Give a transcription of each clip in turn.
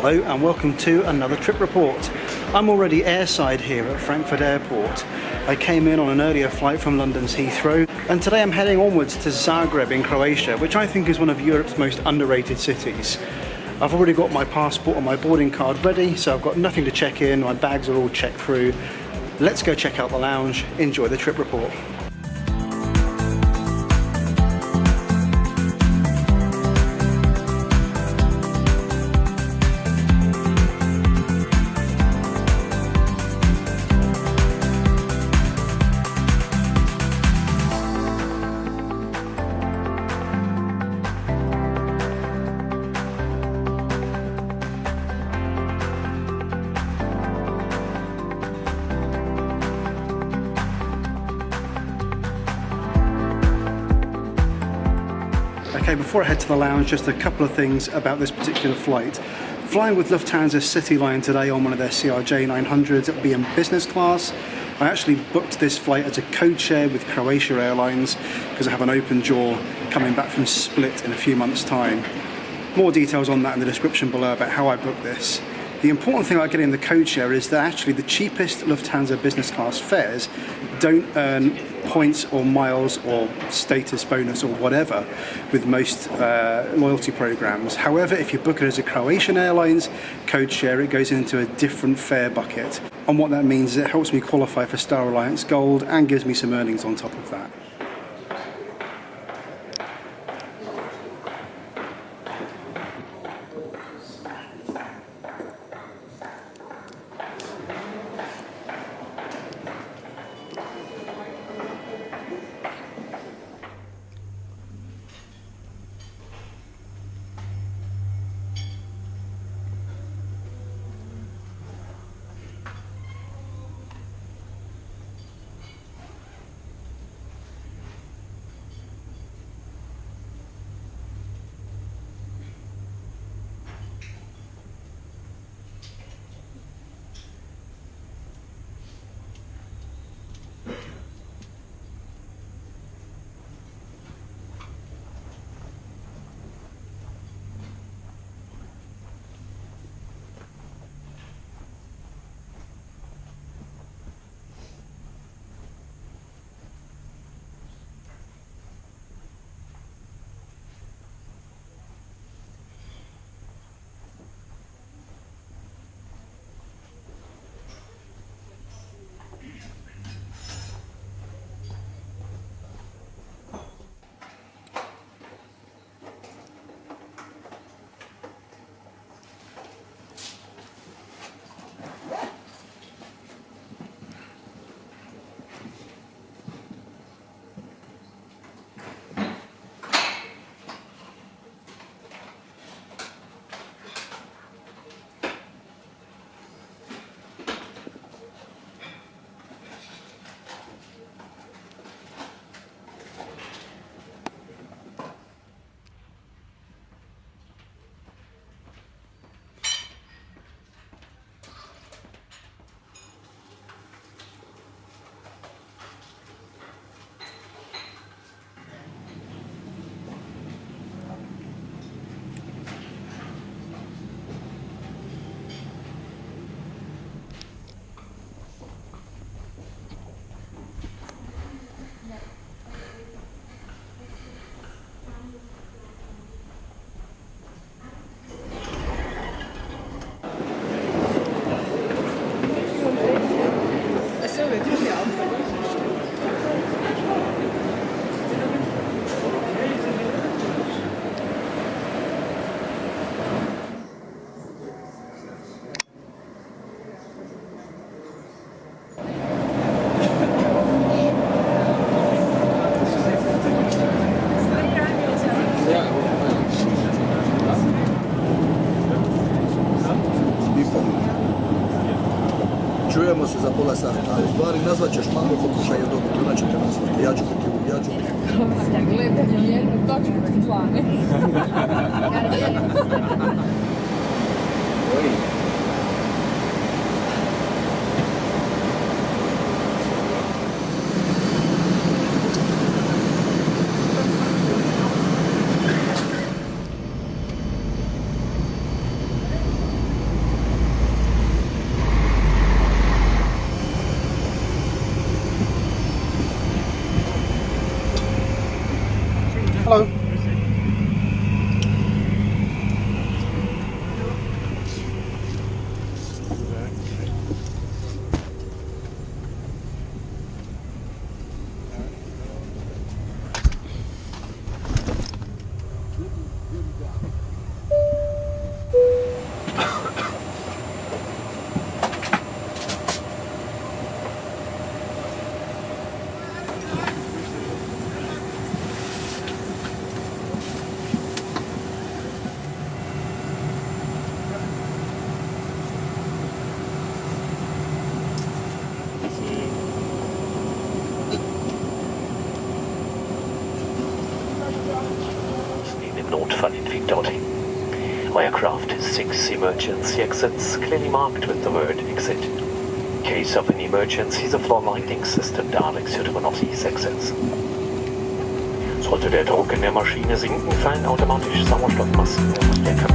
Hello and welcome to another trip report. I'm already airside here at Frankfurt Airport. I came in on an earlier flight from London's Heathrow, and today I'm heading onwards to Zagreb in Croatia, which I think is one of Europe's most underrated cities. I've already got my passport and my boarding card ready, so I've got nothing to check in, my bags are all checked through. Let's go check out the lounge, enjoy the trip report. Okay, before I head to the lounge, just a couple of things about this particular flight. Flying with Lufthansa CityLine today on one of their CRJ900s, it'll be in business class. I actually booked this flight as a code share with Croatia Airlines because I have an open jaw coming back from Split in a few months' time. More details on that in the description below about how I booked this. The important thing about getting the code share is that actually the cheapest Lufthansa business class fares don't earn points or miles or status bonus or whatever with most loyalty programs. However, if you book it as a Croatian Airlines code share, it goes into a different fare bucket. And what that means is it helps me qualify for Star Alliance Gold and gives me some earnings on top of that. pola sata, a u stvari nazvat ćeš mamu, pokušaj je dobiti, ona će te nazvati, ja ću biti. Gledam jednu točku 12. Hello. Notfall in Victory. Aircraft has 6 emergency exits clearly marked with the word exit. In case of an emergency, the floor lighting system directs you to one of these exits. Sollte der Druck in der Maschine sinken, fallen automatisch Sauerstoffmasken auf die Decke.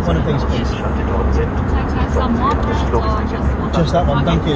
One of these, please. Just that one, thank you.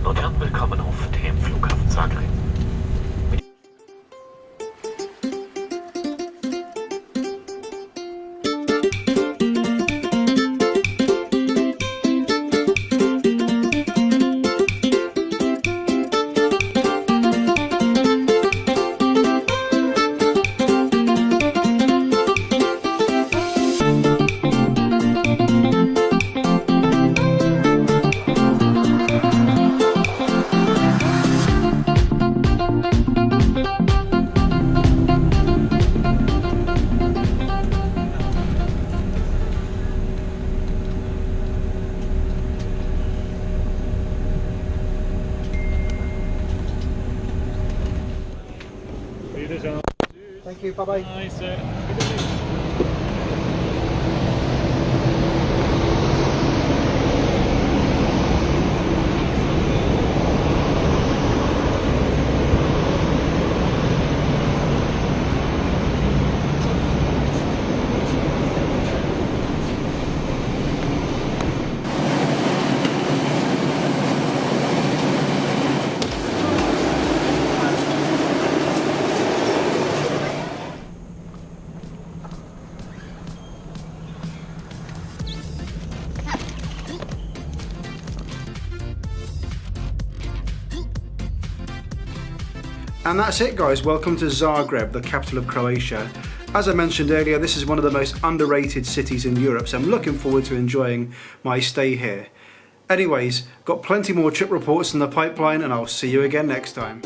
und Herren, willkommen auf dem Flughafen Zagreb. Thank you, bye-bye. And that's it, guys. Welcome to Zagreb, the capital of Croatia. As I mentioned earlier, this is one of the most underrated cities in Europe, so I'm looking forward to enjoying my stay here. Anyways, got plenty more trip reports in the pipeline, and I'll see you again next time.